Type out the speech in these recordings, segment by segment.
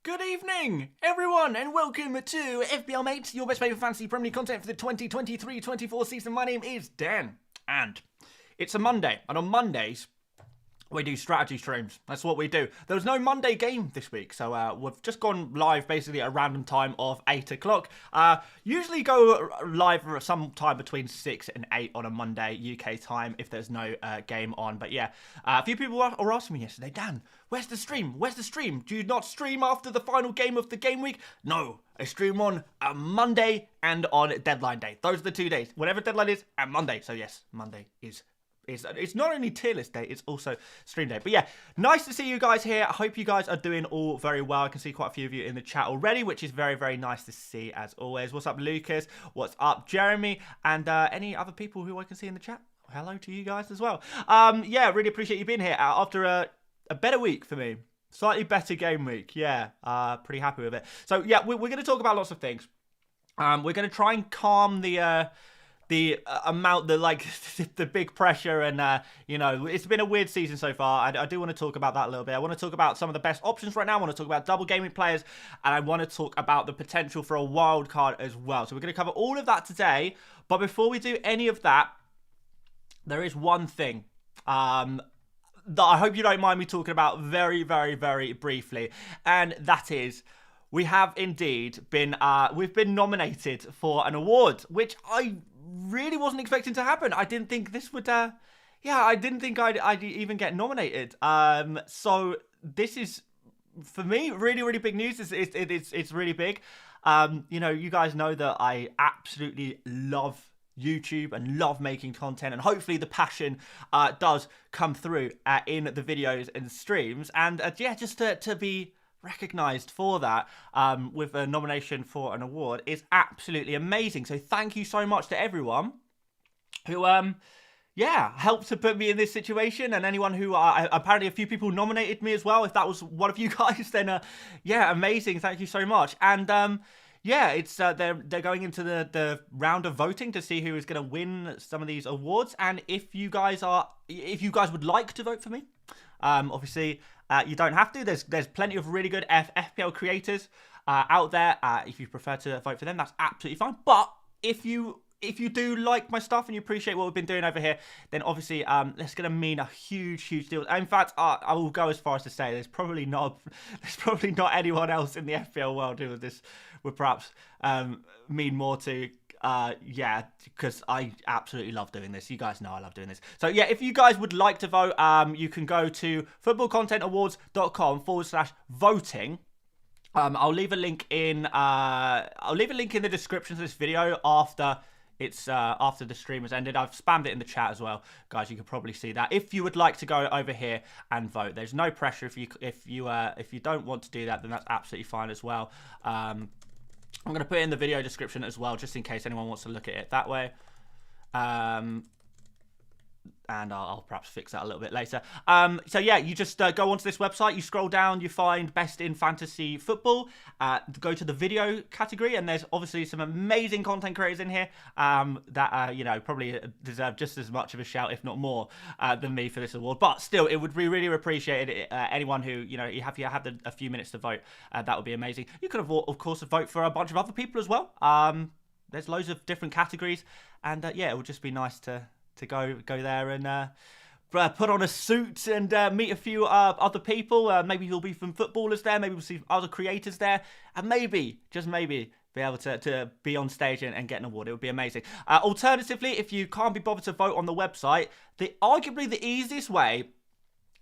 Good evening, everyone, and welcome to FPL Mate, your best favourite fantasy Premier League content for the 2023-24 season. My name is Dan, and it's a Monday, and on Mondays, we do strategy streams. That's what we do. There was no Monday game this week, so we've just gone live basically at a random time of 8 o'clock. Usually go live sometime between 6 and 8 on a Monday UK time if there's no game on. But yeah, a few people were asking me yesterday, Dan, where's the stream? Where's the stream? Do you not stream after the final game of the game week? No, I stream on a Monday and on deadline day. Those are the 2 days. Whatever deadline is, and Monday. So yes, Monday is it's not only tier list day, it's also stream day. But yeah, nice to see you guys here. I hope you guys are doing all very well. I can see quite a few of you in the chat already, which is very, very nice to see as always. What's up, Lucas? What's up, Jeremy? And any other people who I can see in the chat? Hello to you guys as well. Yeah, really appreciate you being here after a better week for me. Slightly better game week. Yeah, pretty happy with it. So yeah, we're going to talk about lots of things. We're going to try and calm the amount, the big pressure, and you know, it's been a weird season so far. I do want to talk about that a little bit. I want to talk about some of the best options right now. I want to talk about double gaming players, and I want to talk about the potential for a wild card as well. So we're going to cover all of that today. But before we do any of that, there is one thing that I hope you don't mind me talking about very, very, very briefly, and that is, we have indeed been we've been nominated for an award, which I really wasn't expecting to happen. I didn't think this would I didn't think I'd even get nominated. So this is, for me, really, really big news. It's really big. You know, you guys know that I absolutely love YouTube and love making content, and hopefully the passion does come through in the videos and streams. And yeah, just to be recognized for that with a nomination for an award is absolutely amazing. So thank you so much to everyone who helped to put me in this situation, and anyone who apparently a few people nominated me as well. If that was one of you guys, then yeah, amazing. Thank you so much. And yeah, it's they're going into the round of voting to see who is going to win some of these awards. And if you guys would like to vote for me, obviously you don't have to. There's plenty of really good FPL creators out there. If you prefer to vote for them, that's absolutely fine. But if you do like my stuff and you appreciate what we've been doing over here, then obviously that's going to mean a huge deal. In fact, I will go as far as to say there's probably not anyone else in the FPL world who would perhaps mean more to. Yeah, because I absolutely love doing this. You guys know I love doing this. So yeah, if you guys would like to vote, you can go to footballcontentawards.com/voting. I'll leave a link in the description to this video after the stream has ended. I've spammed it in the chat as well, guys. You can probably see that. If you would like to go over here and vote, there's no pressure. If you don't want to do that, then that's absolutely fine as well. I'm going to put it in the video description as well, just in case anyone wants to look at it that way. And I'll perhaps fix that a little bit later. So yeah, you just go onto this website, you scroll down, you find Best in Fantasy Football, go to the video category, and there's obviously some amazing content creators in here that you know, probably deserve just as much of a shout, if not more, than me for this award. But still, it would be really appreciated. Anyone who, you know, if you have a few minutes to vote, that would be amazing. You could, of course, vote for a bunch of other people as well. There's loads of different categories, and yeah, it would just be nice to go there and put on a suit and meet a few other people. Maybe you'll be some footballers there. Maybe we'll see other creators there. And maybe, just maybe, be able to be on stage and get an award. It would be amazing. Alternatively, if you can't be bothered to vote on the website, arguably the easiest way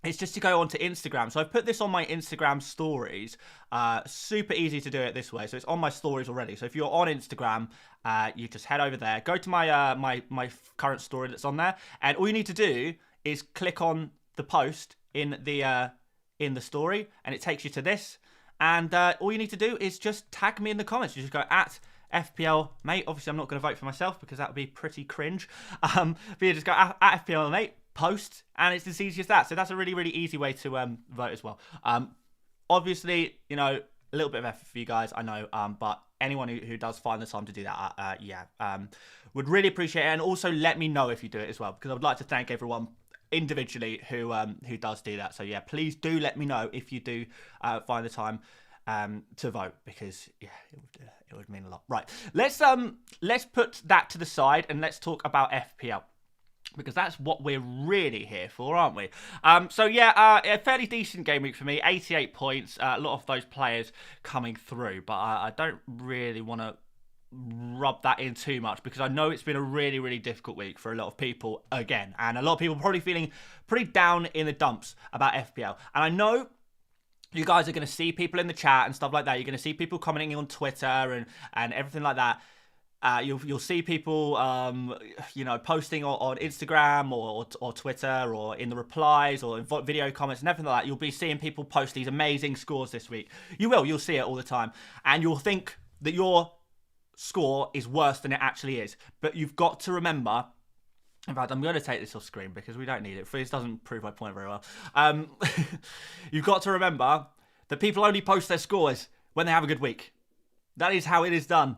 is just to go onto Instagram. So I've put this on my Instagram stories. Super easy to do it this way. So it's on my stories already. So if you're on Instagram, you just head over there, go to my my current story that's on there, and all you need to do is click on the post in the story, and it takes you to this. And all you need to do is just tag me in the comments. You just go at FPL Mate. Obviously, I'm not going to vote for myself because that would be pretty cringe. But you just go at FPL Mate, post, and it's as easy as that. So that's a really easy way to vote as well. Obviously, you know, a little bit of effort for you guys, I know, but anyone who does find the time to do that, would really appreciate it. And also let me know if you do it as well, because I would like to thank everyone individually who does do that. So yeah, please do let me know if you do find the time to vote, because yeah, it would mean a lot. Right, let's put that to the side and let's talk about FPL, because that's what we're really here for, aren't we? So yeah, a fairly decent game week for me. 88 points. A lot of those players coming through, but I don't really want to rub that in too much, because I know it's been a really, really difficult week for a lot of people again, and a lot of people probably feeling pretty down in the dumps about FPL. And I know you guys are going to see people in the chat and stuff like that. You're going to see people commenting on Twitter and everything like that. You'll see people, posting on Instagram or Twitter, or in the replies or in video comments and everything like that. You'll be seeing people post these amazing scores this week. You'll see it all the time, and you'll think that your score is worse than it actually is. But you've got to remember. In fact, I'm going to take this off screen because we don't need it. This doesn't prove my point very well. You've got to remember that people only post their scores when they have a good week. That is how it is done.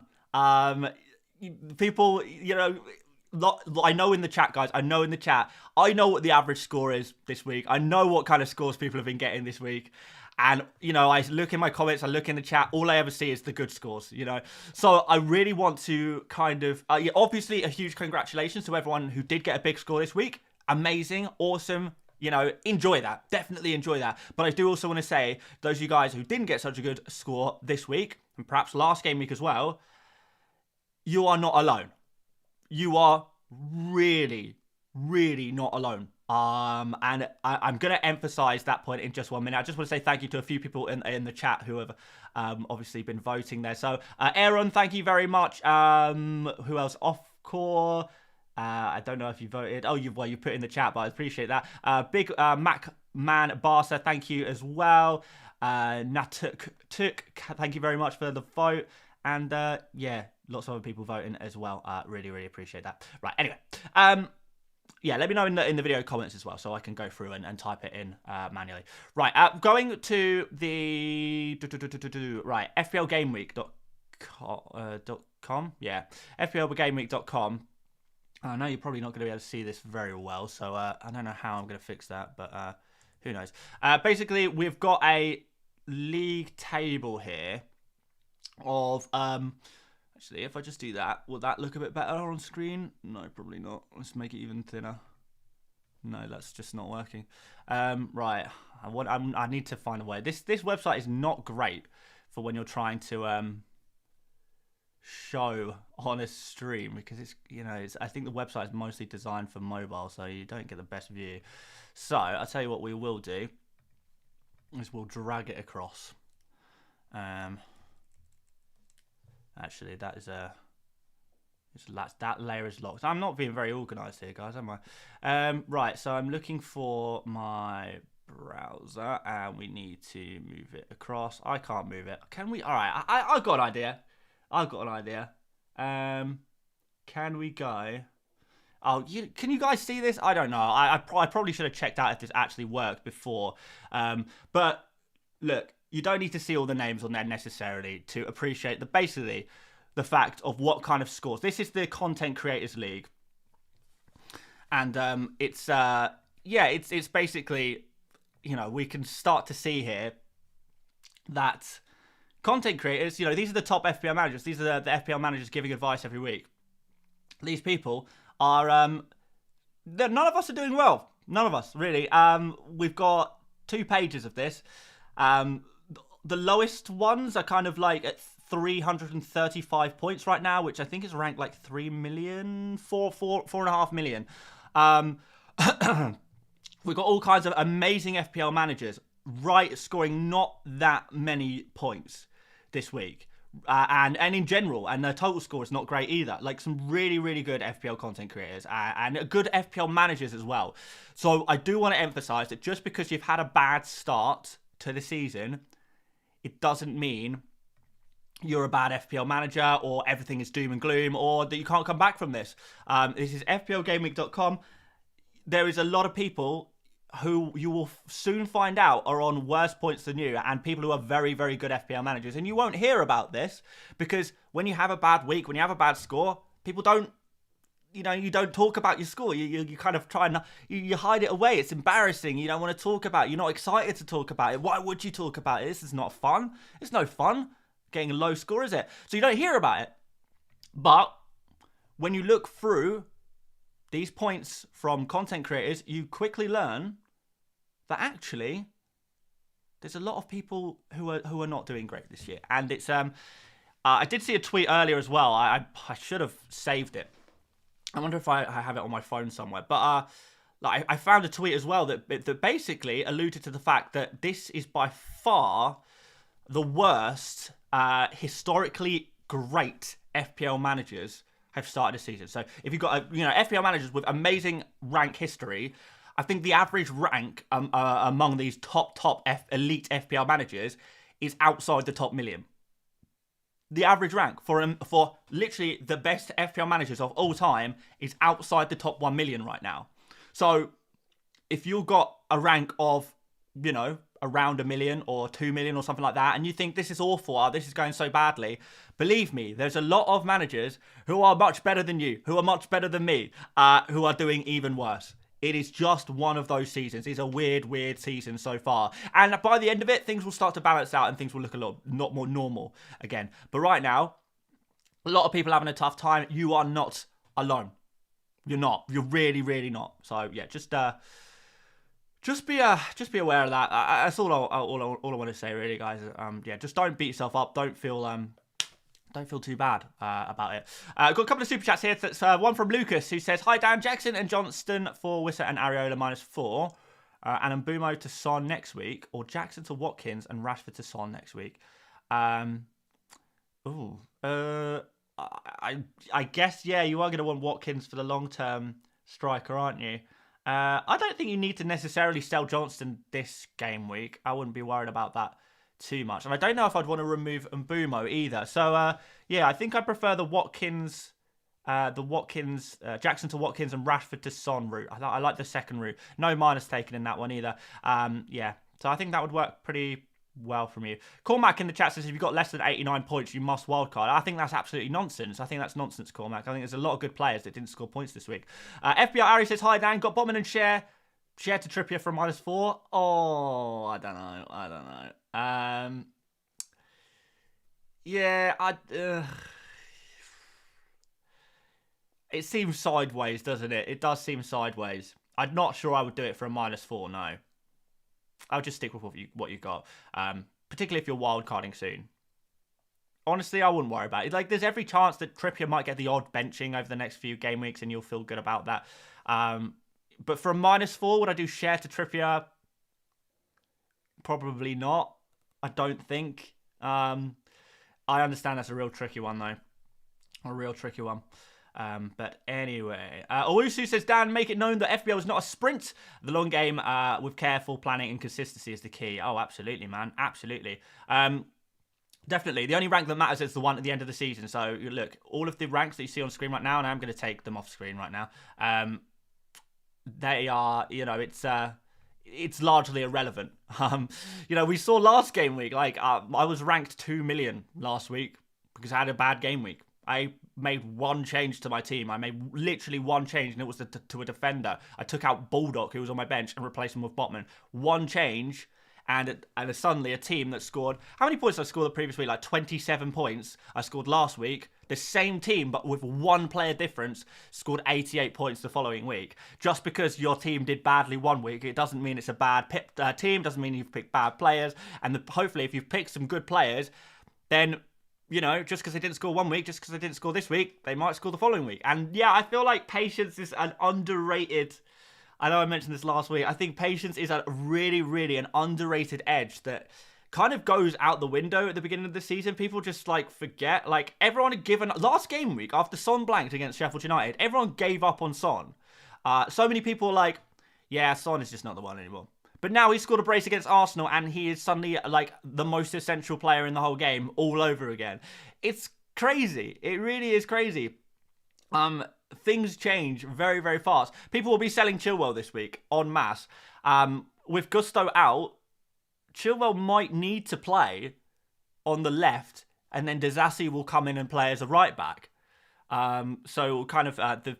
People, I know in the chat, guys. I know in the chat. I know what the average score is this week. I know what kind of scores people have been getting this week. And, I look in my comments, I look in the chat, all I ever see is the good scores, So I really want to kind of, obviously a huge congratulations to everyone who did get a big score this week. Amazing, awesome, enjoy that. Definitely enjoy that. But I do also want to say, those of you guys who didn't get such a good score this week, and perhaps last game week as well, you are not alone. You are really, really not alone. And I'm going to emphasize that point in just 1 minute. I just want to say thank you to a few people in the chat who have obviously been voting there. So Aaron, thank you very much. Who else? Offcore. I don't know if you voted. Oh, you put in the chat, but I appreciate that. Big Mac Man Barca, thank you as well. Natuk, thank you very much for the vote. And yeah, lots of other people voting as well. Really, really appreciate that. Right, anyway. Yeah, let me know in the video comments as well, so I can go through and type it in manually. Right, going to the right, FPLGameweek.com. Yeah, FPLGameweek.com. I know you're probably not going to be able to see this very well, so I don't know how I'm going to fix that, but who knows. Basically, we've got a league table here of actually, if I just do that, will that look a bit better on screen? No, probably not. Let's make it even thinner. No, that's just not working. Right, I need to find a way. This website is not great for when you're trying to show on a stream, because it's I think the website is mostly designed for mobile, so you don't get the best view. So I'll tell you what we will do is we'll drag it across. Actually, that is that layer is locked. I'm not being very organised here, guys, am I? Right, so I'm looking for my browser, and we need to move it across. I can't move it. Can we? All right, I've got an idea. Can we go? Oh, can you guys see this? I don't know. I probably should have checked out if this actually worked before. But look. You don't need to see all the names on there necessarily to appreciate basically the fact of what kind of scores. This is the Content Creators League, and it's basically, we can start to see here that content creators, these are the top FPL managers. These are the FPL managers giving advice every week. These people are none of us are doing well. None of us really. We've got 2 pages of this. The lowest ones are kind of like at 335 points right now, which I think is ranked like 3 million, 4.5 million. We've got all kinds of amazing FPL managers, scoring not that many points this week. And in general, and their total score is not great either. Like some really, really good FPL content creators and good FPL managers as well. So I do want to emphasize that just because you've had a bad start to the season, it doesn't mean you're a bad FPL manager or everything is doom and gloom or that you can't come back from this. This is FPLGameweek.com. There is a lot of people who you will soon find out are on worse points than you, and people who are very, very good FPL managers. And you won't hear about this because when you have a bad week, when you have a bad score, people don't, you don't talk about your score. You kind of try and you hide it away. It's embarrassing. You don't want to talk about it. You're not excited to talk about it. Why would you talk about it? This is not fun. It's no fun getting a low score, is it? So you don't hear about it. But when you look through these points from content creators, you quickly learn that actually there's a lot of people who are not doing great this year. And it's I did see a tweet earlier as well. I should have saved it. I wonder if I have it on my phone somewhere. But I found a tweet as well that basically alluded to the fact that this is by far the worst historically great FPL managers have started a season. So if you've got FPL managers with amazing rank history, I think the average rank among these top elite FPL managers is outside the top million. The average rank for literally the best FPL managers of all time is outside the top 1 million right now. So if you've got a rank of, around 1 million or 2 million or something like that, and you think this is awful, this is going so badly, believe me, there's a lot of managers who are much better than you, who are much better than me, who are doing even worse. It is just one of those seasons. It's a weird season so far. And by the end of it, things will start to balance out and things will look a lot more normal again. But right now, a lot of people are having a tough time. You are not alone. You're not. You're really not. So yeah, just be aware of that. That's all I want to say, really, guys. Just don't beat yourself up. Don't feel too bad about it. Got a couple of super chats here. That's one from Lucas, who says, "Hi Dan, Jackson and Johnston for Wissa and Areola -4, and Mbumo to Son next week, or Jackson to Watkins and Rashford to Son next week." I guess, yeah, you are going to want Watkins for the long-term striker, aren't you? I don't think you need to necessarily sell Johnston this game week. I wouldn't be worried about that too much. And I don't know if I'd want to remove Mbumo either. So, I think I prefer the Watkins, Jackson to Watkins and Rashford to Son route. I like the second route. No minus taken in that one either. So I think that would work pretty well from you. Cormac in the chat says, if you've got less than 89 points, you must wildcard. I think that's absolutely nonsense. I think that's nonsense, Cormac. I think there's a lot of good players that didn't score points this week. FBI Ari says, "Hi Dan, got Botman and Share to Trippier from -4. Oh, I don't know. It seems sideways, doesn't it? It does seem sideways. I'm not sure I would do it for a -4, no. I'll just stick with what you got, particularly if you're wildcarding soon. Honestly, I wouldn't worry about it. Like, there's every chance that Trippier might get the odd benching over the next few game weeks, and you'll feel good about that. But for a -4, would I do Share to Trippier? Probably not. I don't think. I understand that's a real tricky one, though. A real tricky one. But anyway, Owusu says, Dan, make it known that FPL is not a sprint. The long game with careful planning and consistency is the key. Oh, absolutely, man. Absolutely. Definitely. The only rank that matters is the one at the end of the season. So, look, all of the ranks that you see on screen right now, and I'm going to take them off screen right now, they are, it's largely irrelevant. We saw last game week, I was ranked 2 million last week because I had a bad game week. I made one change to my team. I made literally one change, and it was to a defender. I took out Baldock, who was on my bench, and replaced him with Botman. One change, and suddenly a team that scored... How many points did I score the previous week? Like 27 points I scored last week. The same team, but with one player difference, scored 88 points the following week. Just because your team did badly one week, it doesn't mean it's a bad team, doesn't mean you've picked bad players. And hopefully, if you've picked some good players, then... just because they didn't score one week, just because they didn't score this week, they might score the following week. And yeah, I feel like patience is an underrated... I know I mentioned this last week. I think patience is a really an underrated edge that kind of goes out the window at the beginning of the season. People just forget. Everyone had given... Last game week, after Son blanked against Sheffield United, everyone gave up on Son. So many people were like, yeah, Son is just not the one anymore. But now he scored a brace against Arsenal, and he is suddenly the most essential player in the whole game all over again. It's crazy. It really is crazy. Things change very, very fast. People will be selling Chilwell this week en masse. With Gusto out, Chilwell might need to play on the left, and then Disasi will come in and play as a right back. So kind of the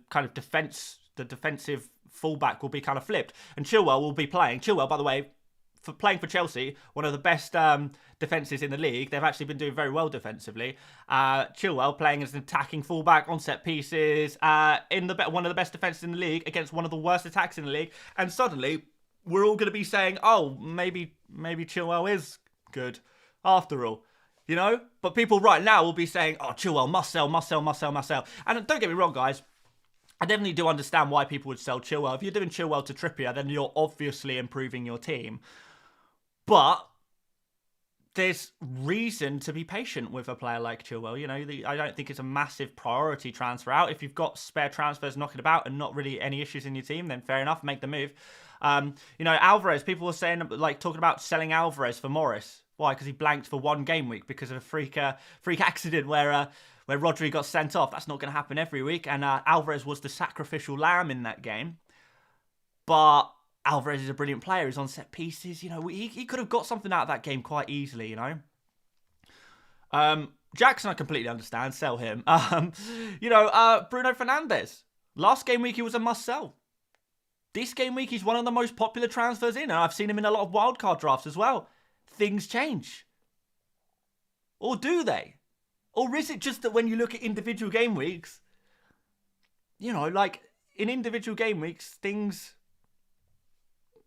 defensive fullback will be kind of flipped, and Chilwell will be playing. Chilwell, by the way, for playing for Chelsea, one of the best defences in the league. They've actually been doing very well defensively. Chilwell playing as an attacking fullback on set pieces in one of the best defences in the league against one of the worst attacks in the league. And suddenly, we're all going to be saying, oh, maybe Chilwell is good after all. You know? But people right now will be saying, oh, Chilwell, must sell, must sell, must sell, must sell. And don't get me wrong, guys. I definitely do understand why people would sell Chilwell. If you're doing Chilwell to Trippier, then you're obviously improving your team. But there's reason to be patient with a player like Chilwell. You know, I don't think it's a massive priority transfer out. If you've got spare transfers knocking about and not really any issues in your team, then fair enough, make the move. You know, Alvarez, people were saying, like, talking about selling Alvarez for Morris. Why? Because he blanked for one game week because of a freak accident where Rodri got sent off. That's not going to happen every week. And Alvarez was the sacrificial lamb in that game. But Alvarez is a brilliant player. He's on set pieces. You know, he could have got something out of that game quite easily, you know. Jackson, I completely understand. Sell him. You know, Bruno Fernandes. Last game week, he was a must-sell. This game week, he's one of the most popular transfers in. And I've seen him in a lot of wildcard drafts as well. Things change. Or do they? Or is it just that when you look at individual game weeks, you know, like in individual game weeks, things,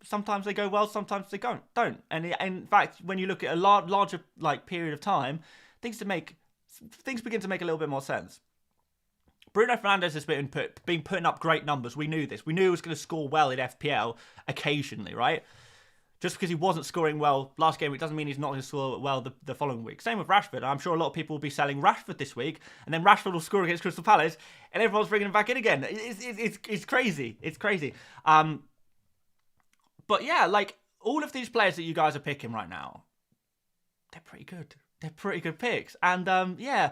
sometimes they go well, sometimes they don't. And in fact, when you look at a larger like period of time, things begin to make a little bit more sense. Bruno Fernandes has been putting up great numbers. We knew this. We knew he was going to score well in FPL occasionally, right? Just because he wasn't scoring well last game, it doesn't mean he's not going to score well the following week. Same with Rashford. I'm sure a lot of people will be selling Rashford this week, and then Rashford will score against Crystal Palace, and everyone's bringing him back in again. It's crazy. It's crazy. But yeah, like all of these players that you guys are picking right now, they're pretty good. They're pretty good picks, and yeah,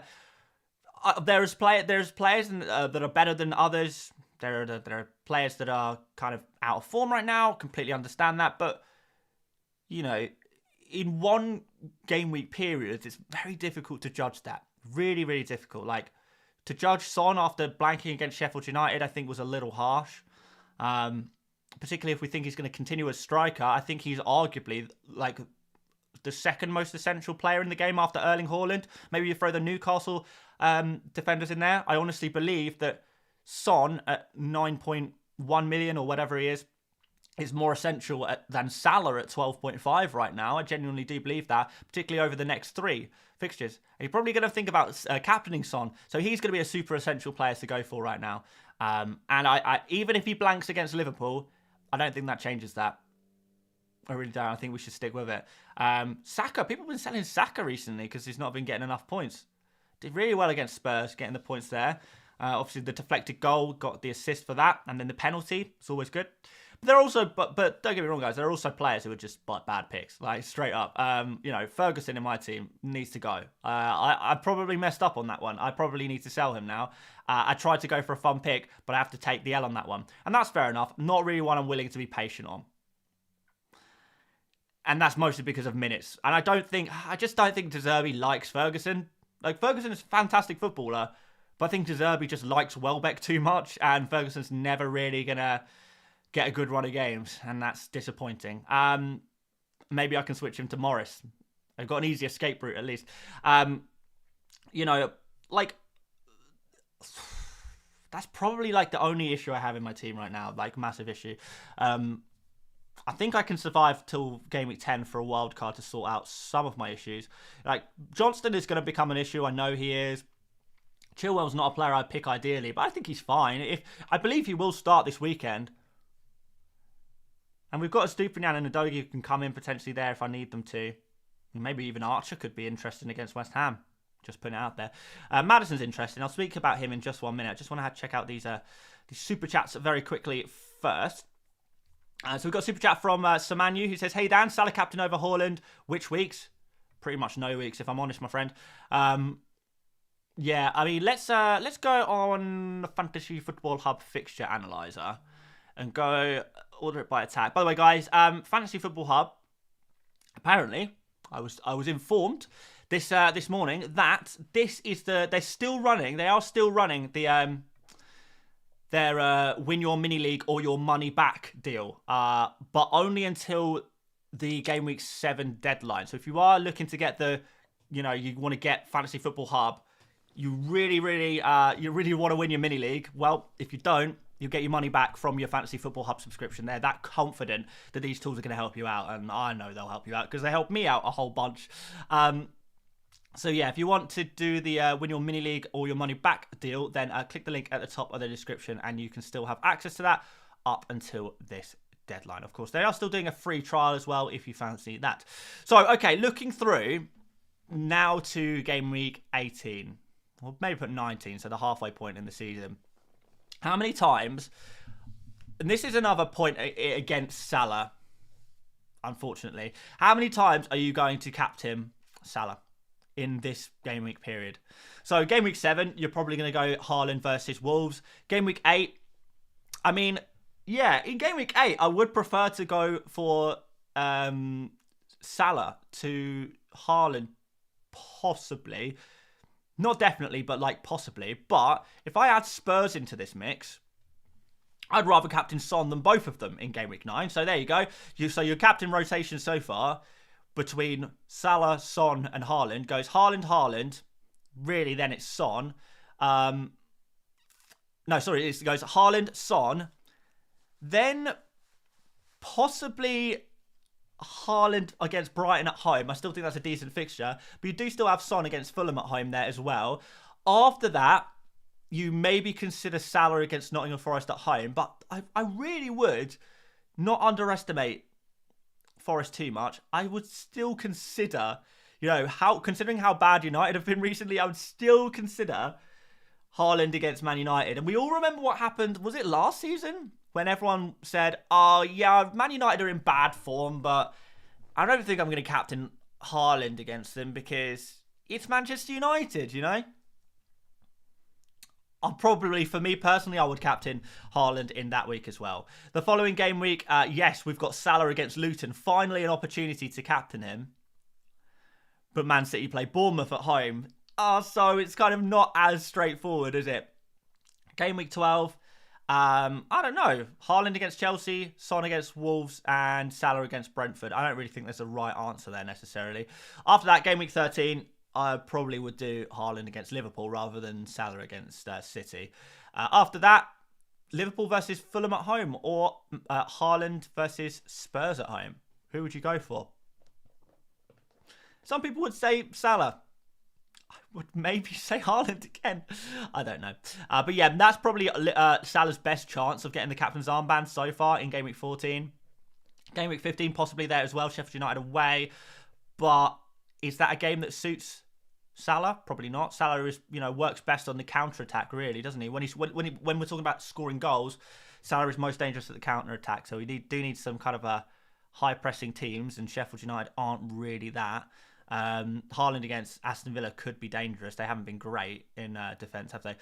there's players that are better than others. There are players that are kind of out of form right now. Completely understand that, but you know, in one game week period, it's very difficult to judge that. Really, really difficult. Like, to judge Son after blanking against Sheffield United, I think was a little harsh. Particularly if we think he's going to continue as striker. I think he's arguably, like, the second most essential player in the game after Erling Haaland. Maybe you throw the Newcastle defenders in there. I honestly believe that Son at 9.1 million or whatever he is more essential than Salah at 12.5 right now. I genuinely do believe that, particularly over the next 3 fixtures. And you're probably going to think about captaining Son, so he's going to be a super essential player to go for right now. And I even if he blanks against Liverpool, I don't think that changes that. I really don't. I think we should stick with it. Saka, people have been selling Saka recently because he's not been getting enough points. Did really well against Spurs, getting the points there. Obviously, the deflected goal, got the assist for that, and then the penalty, it's always good. But they're also, but don't get me wrong, guys, there are also players who are just bad picks, like straight up. You know, Ferguson in my team needs to go. I probably messed up on that one. I probably need to sell him now. I tried to go for a fun pick, but I have to take the L on that one. And that's fair enough. Not really one I'm willing to be patient on. And that's mostly because of minutes. And I just don't think De Zerbi likes Ferguson. Like, Ferguson is a fantastic footballer, but I think De Zerbi just likes Welbeck too much, and Ferguson's never really going to get a good run of games, and that's disappointing. Maybe I can switch him to Morris. I've got an easy escape route, at least. You know, like, that's probably, like, the only issue I have in my team right now, like, massive issue. I think I can survive till game week 10 for a wild card to sort out some of my issues. Like, Johnston is going to become an issue. I know he is. Chilwell's not a player I'd pick ideally, but I think he's fine. I believe he will start this weekend. And we've got a Stupinian and a Dogi who can come in potentially there if I need them to. Maybe even Archer could be interesting against West Ham. Just putting it out there. Madison's interesting. I'll speak about him in just 1 minute. I just want to check out these super chats very quickly first. So we've got a super chat from Samanu who says, "Hey Dan, Salah captain over Haaland. Which weeks?" Pretty much no weeks, if I'm honest, my friend. Yeah, I mean, let's go on the Fantasy Football Hub fixture analyzer and go order it by attack. By the way, guys, Fantasy Football Hub. Apparently, I was informed this morning that they're still running. They are still running their win your mini league or your money back deal, but only until the Game Week 7 deadline. So if you are looking to get you want to get Fantasy Football Hub, you really want to win your mini league. Well, if you don't, you'll get your money back from your Fantasy Football Hub subscription. They're that confident that these tools are going to help you out, and I know they'll help you out because they helped me out a whole bunch. So yeah, if you want to do the win your mini league or your money back deal, then click the link at the top of the description and you can still have access to that up until this deadline. Of course, they are still doing a free trial as well if you fancy that. So, okay, looking through now to game week 18, or maybe put 19, so the halfway point in the season. How many times, and this is another point against Salah, unfortunately, how many times are you going to captain Salah in this game week period? So game week 7, you're probably going to go Haaland versus Wolves. Game week 8, I mean, yeah, in game week 8, I would prefer to go for Salah to Haaland, possibly. Not definitely, but like possibly. But if I add Spurs into this mix, I'd rather captain Son than both of them in game week 9. So there you go. So your captain rotation so far between Salah, Son, and Haaland goes Haaland. Really, then it's Son. No, sorry, it goes Haaland, Son. Then possibly Haaland against Brighton at home. I still think that's a decent fixture. But you do still have Son against Fulham at home there as well. After that, you maybe consider Salah against Nottingham Forest at home. But I really would not underestimate Forest too much. I would still consider, considering how bad United have been recently, I would still consider Haaland against Man United. And we all remember what happened, was it last season? When everyone said, oh, yeah, Man United are in bad form, but I don't think I'm going to captain Haaland against them because it's Manchester United, for me personally, I would captain Haaland in that week as well. The following game week, yes, we've got Salah against Luton. Finally an opportunity to captain him. But Man City play Bournemouth at home. So it's kind of not as straightforward, is it? Game week 12. I don't know. Haaland against Chelsea, Son against Wolves, and Salah against Brentford. I don't really think there's a right answer there necessarily. After that, game week 13, I probably would do Haaland against Liverpool rather than Salah against City. After that, Liverpool versus Fulham at home or Haaland versus Spurs at home. Who would you go for? Some people would say Salah. I would maybe say Haaland again. I don't know. But yeah, that's probably Salah's best chance of getting the captain's armband so far in Game Week 14. Game Week 15 possibly there as well. Sheffield United away. But is that a game that suits Salah? Probably not. Salah is, works best on the counter-attack, really, doesn't he? When we're talking about scoring goals, Salah is most dangerous at the counter-attack. So we do need some kind of a high-pressing teams, and Sheffield United aren't really that. Haaland against Aston Villa could be dangerous. They haven't been great in defence, have they?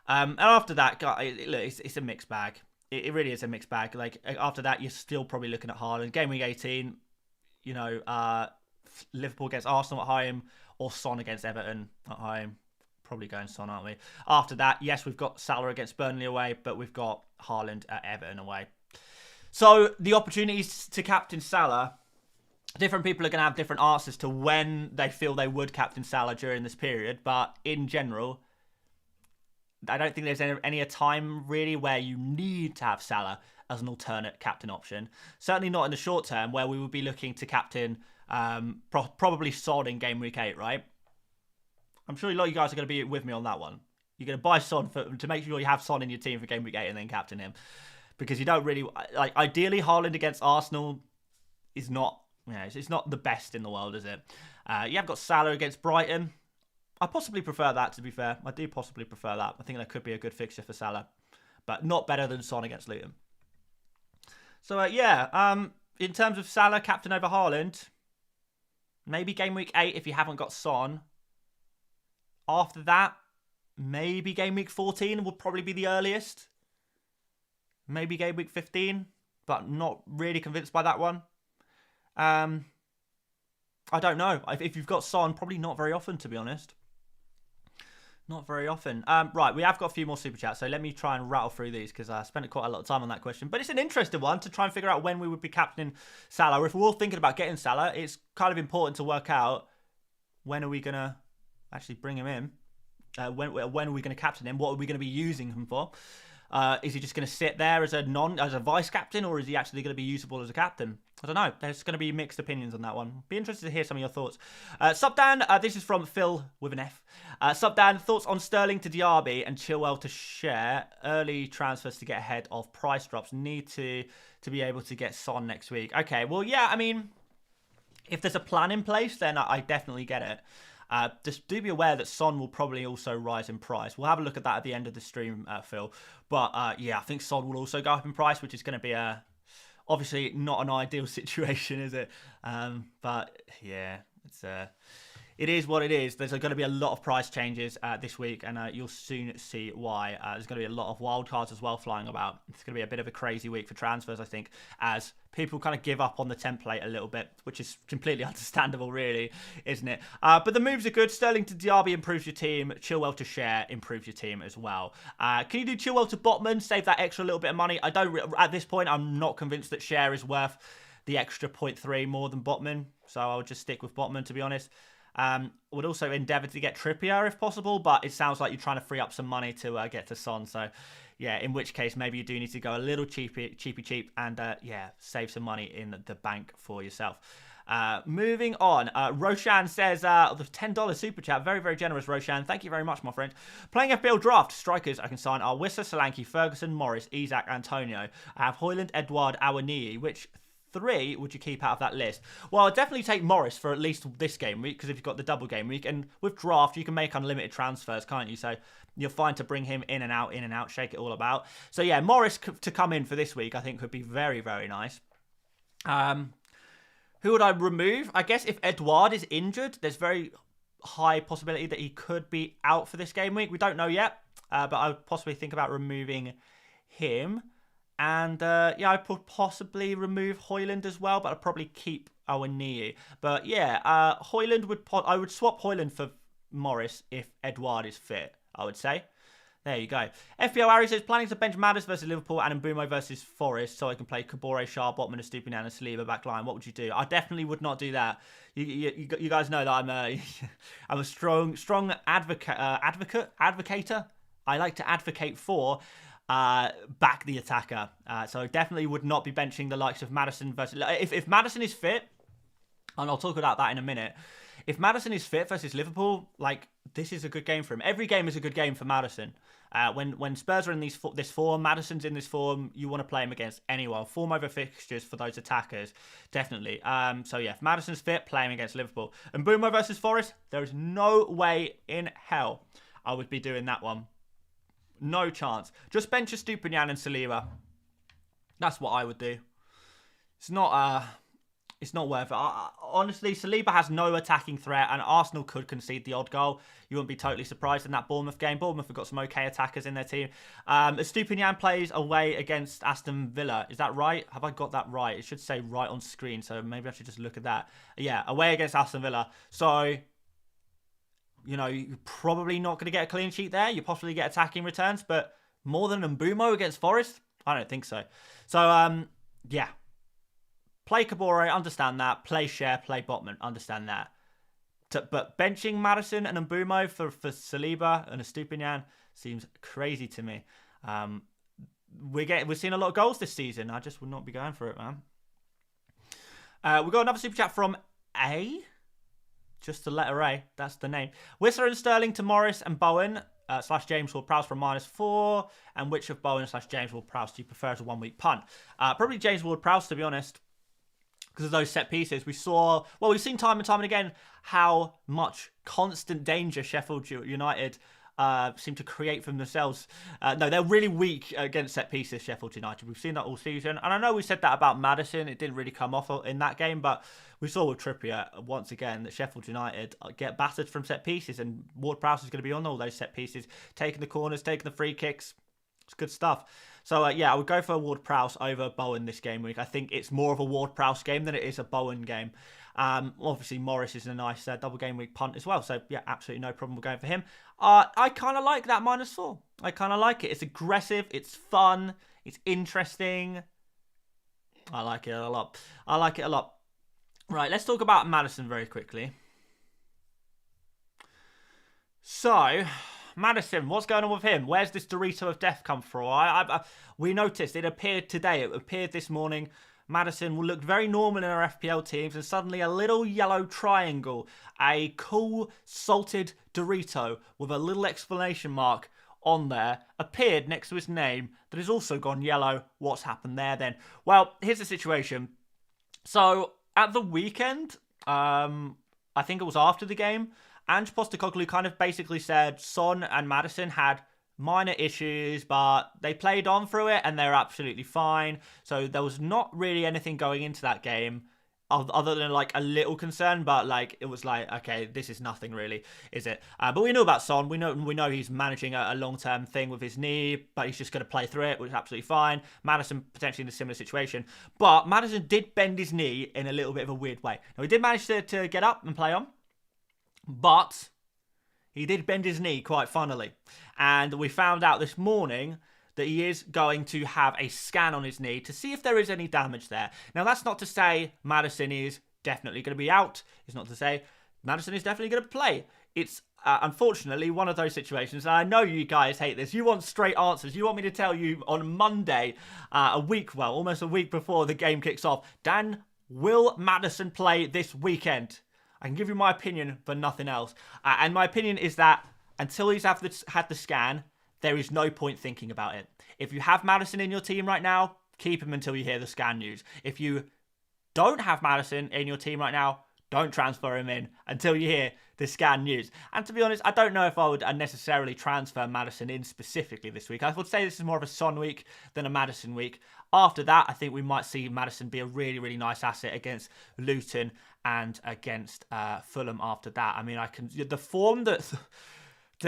And after that, it's a mixed bag. It really is a mixed bag. Like after that, you're still probably looking at Haaland. Game week 18, Liverpool against Arsenal at home or Son against Everton at home. Probably going Son, aren't we? After that, yes, we've got Salah against Burnley away, but we've got Haaland at Everton away. So the opportunities to captain Salah, different people are going to have different answers to when they feel they would captain Salah during this period. But in general, I don't think there's any time really where you need to have Salah as an alternate captain option. Certainly not in the short term where we would be looking to captain probably Son in game week 8, right? I'm sure a lot of you guys are going to be with me on that one. You're going to buy Son to make sure you have Son in your team for game week 8 and then captain him. Because you don't really... ideally, Haaland against Arsenal is not... it's not the best in the world, is it? You have got Salah against Brighton. I possibly prefer that, to be fair. I do possibly prefer that. I think that could be a good fixture for Salah. But not better than Son against Luton. So, in terms of Salah, captain over Haaland, maybe game week 8 if you haven't got Son. After that, maybe game week 14 would probably be the earliest. Maybe game week 15, but not really convinced by that one. I don't know. If you've got Son, probably not very often, to be honest. Not very often. Right, we have got a few more super chats, so let me try and rattle through these because I spent quite a lot of time on that question. But it's an interesting one to try and figure out when we would be captaining Salah. If we're all thinking about getting Salah, it's kind of important to work out when are we going to actually bring him in. When are we going to captain him? What are we going to be using him for? Is he just going to sit there as a vice captain, or is he actually going to be usable as a captain? I don't know. There's going to be mixed opinions on that one. Be interested to hear some of your thoughts. Sup Dan, this is from Phil with an F. Sup Dan, thoughts on Sterling to Diaby and Chilwell to share early transfers to get ahead of price drops. Need to be able to get Son next week. Okay, well, yeah, I mean, if there's a plan in place, then I definitely get it. Just do be aware that Son will probably also rise in price. We'll have a look at that at the end of the stream, Phil. But yeah, I think Son will also go up in price, which is going to be obviously not an ideal situation, is it? But yeah, it is what it is. There's going to be a lot of price changes this week, and you'll soon see why. There's going to be a lot of wild cards as well flying about. It's going to be a bit of a crazy week for transfers, I think, as people kind of give up on the template a little bit, which is completely understandable, really, isn't it? But the moves are good. Sterling to Diaby improves your team. Chilwell to Share improves your team as well. Can you do Chilwell to Botman? Save that extra little bit of money. I don't. At this point, I'm not convinced that Share is worth the extra 0.3 more than Botman, so I'll just stick with Botman, to be honest. Would also endeavour to get Trippier if possible, but it sounds like you're trying to free up some money to get to Son. So, yeah, in which case maybe you do need to go a little cheap, and yeah, save some money in the bank for yourself. Moving on, Roshan says the $10 super chat, very, very generous, Roshan. Thank you very much, my friend. Playing FPL draft, strikers I can sign are Wissa, Solanke, Ferguson, Morris, Isak, Antonio. I have Højlund, Edouard, Awoniyi, which 3 would you keep out of that list? Well, I'd definitely take Morris for at least this game week, because if you've got the double game week, and with draft you can make unlimited transfers, can't you? So you're fine to bring him in and out, shake it all about. So yeah, Morris to come in for this week I think could be very, very nice. Who would I remove? I guess if Edouard is injured, there's very high possibility that he could be out for this game week. We don't know yet, but I would possibly think about removing him. And yeah, I could possibly remove Højlund as well, but I'd probably keep Awoniyi. But yeah, Højlund I would swap Højlund for Morris if Edouard is fit, I would say. There you go. FPL Harry says, planning to bench Madison versus Liverpool and Mbumo versus Forest so I can play Kabore, Shah, Botman, Estupiñán and Saliba back line. What would you do? I definitely would not do that. You guys know that I'm a strong advocator. I like to advocate for back the attacker. So definitely would not be benching the likes of Madison versus... If Madison is fit, and I'll talk about that in a minute, if Madison is fit versus Liverpool, like, this is a good game for him. Every game is a good game for Madison. When Spurs are in this form, Madison's in this form, you want to play him against anyone. Form over fixtures for those attackers, definitely. So yeah, if Madison's fit, play him against Liverpool. And Mbumo versus Forest, there is no way in hell I would be doing that one. No chance. Just bench Estupiñán and Saliba. That's what I would do. It's not worth it. Honestly, Saliba has no attacking threat, and Arsenal could concede the odd goal. You wouldn't be totally surprised in that Bournemouth game. Bournemouth have got some okay attackers in their team. Estupiñán plays away against Aston Villa. Is that right? Have I got that right? It should say right on screen, so maybe I should just look at that. Yeah, away against Aston Villa. So, you know, you're probably not going to get a clean sheet there. You possibly get attacking returns, but more than Mbumo against Forest? I don't think so. So, yeah. Play Kabore, understand that. Play Share, play Botman, understand that. But benching Madison and Mbumo for Saliba and Estupiñán seems crazy to me. We're seeing a lot of goals this season. I just would not be going for it, man. We've got another super chat from A. Just the letter A. That's the name. Whistler and Sterling to Morris and Bowen / James Ward-Prowse from -4. And which of Bowen / James Ward-Prowse do you prefer as a one-week punt? Probably James Ward-Prowse, to be honest. Because of those set pieces. We've seen time and time and again how much constant danger Sheffield United seem to create from themselves. No, they're really weak against set pieces, Sheffield United. We've seen that all season. And I know we said that about Madison. It didn't really come off in that game, but we saw with Trippier, once again, that Sheffield United get battered from set pieces, and Ward-Prowse is going to be on all those set pieces, taking the corners, taking the free kicks. It's good stuff. So, yeah, I would go for Ward-Prowse over Bowen this game week. I think it's more of a Ward-Prowse game than it is a Bowen game. Obviously, Morris is a nice double game week punt as well. So, yeah, absolutely no problem going for him. I kind of like that -4. I kind of like it. It's aggressive. It's fun. It's interesting. I like it a lot. I like it a lot. Right, let's talk about Madison very quickly. So, Madison, what's going on with him? Where's this Dorito of death come from? We noticed it appeared today. It appeared this morning. Madison will look very normal in our FPL teams, and suddenly a little yellow triangle, a cool salted Dorito with a little exclamation mark on there, appeared next to his name that has also gone yellow. What's happened there then? Well, here's the situation. So, at the weekend, I think it was after the game, Ange Postecoglou kind of basically said Son and Madison had minor issues, but they played on through it and they're absolutely fine. So there was not really anything going into that game other than like a little concern, but like it was like, okay, this is nothing really, is it? But we know about Son. We know he's managing a long-term thing with his knee, but he's just going to play through it, which is absolutely fine. Madison potentially in a similar situation, but Madison did bend his knee in a little bit of a weird way. Now he did manage to get up and play on, but he did bend his knee quite funnily. And we found out this morning that he is going to have a scan on his knee to see if there is any damage there. Now, that's not to say Madison is definitely going to be out. It's not to say Madison is definitely going to play. It's unfortunately one of those situations, and I know you guys hate this. You want straight answers. You want me to tell you on Monday, almost a week before the game kicks off, Dan, will Madison play this weekend? I can give you my opinion, but nothing else. And my opinion is that until he's had the scan, there is no point thinking about it. If you have Madison in your team right now, keep him until you hear the scan news. If you don't have Madison in your team right now, don't transfer him in until you hear the scan news. And to be honest, I don't know if I would necessarily transfer Madison in specifically this week. I would say this is more of a Son week than a Madison week. After that, I think we might see Madison be a really, really nice asset against Luton and against Fulham after that. I mean, the form that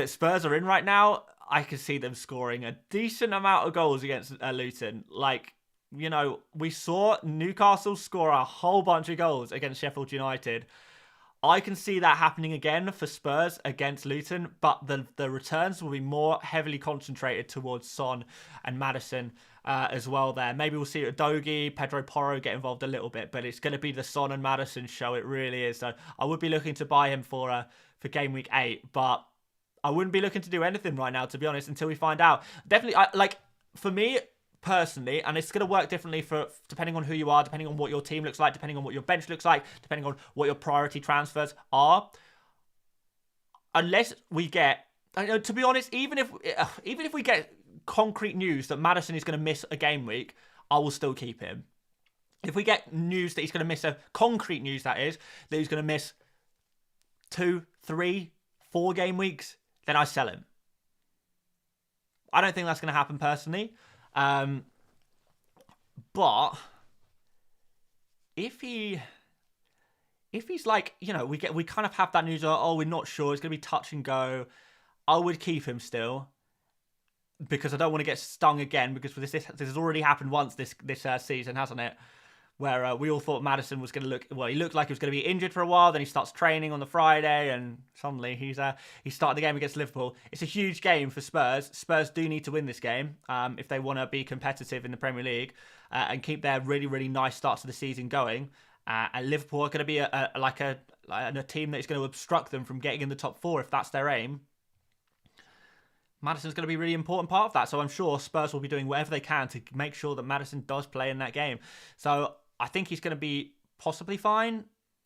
Spurs are in right now, I can see them scoring a decent amount of goals against Luton. Like, you know, we saw Newcastle score a whole bunch of goals against Sheffield United. I can see that happening again for Spurs against Luton, but the returns will be more heavily concentrated towards Son and Madison as well there. Maybe we'll see Udogie, Pedro Porro get involved a little bit, but it's going to be the Son and Madison show. It really is. So I would be looking to buy him for game week 8, but I wouldn't be looking to do anything right now, to be honest, until we find out. Definitely, for me personally, and it's going to work differently for depending on who you are, depending on what your team looks like, depending on what your bench looks like, depending on what your priority transfers are. Unless we get, to be honest, even if we get concrete news that Madison is going to miss a game week, I will still keep him. If we get news that he's going to miss concrete news, that is, that he's going to miss 2, 3, 4 game weeks, then I sell him. I don't think that's going to happen personally. But if he's like, you know, we kind of have that news, we're not sure, it's going to be touch and go, I would keep him still, because I don't want to get stung again, because this has already happened once this season, hasn't it? Where we all thought Madison was going to he looked like he was going to be injured for a while, then he starts training on the Friday, and suddenly he started the game against Liverpool. It's a huge game for Spurs. Spurs do need to win this game if they want to be competitive in the Premier League and keep their really, really nice start to the season going. And Liverpool are going to be a team that is going to obstruct them from getting in the top 4 if that's their aim. Madison's going to be a really important part of that, so I'm sure Spurs will be doing whatever they can to make sure that Madison does play in that game. So I think he's going to be possibly fine.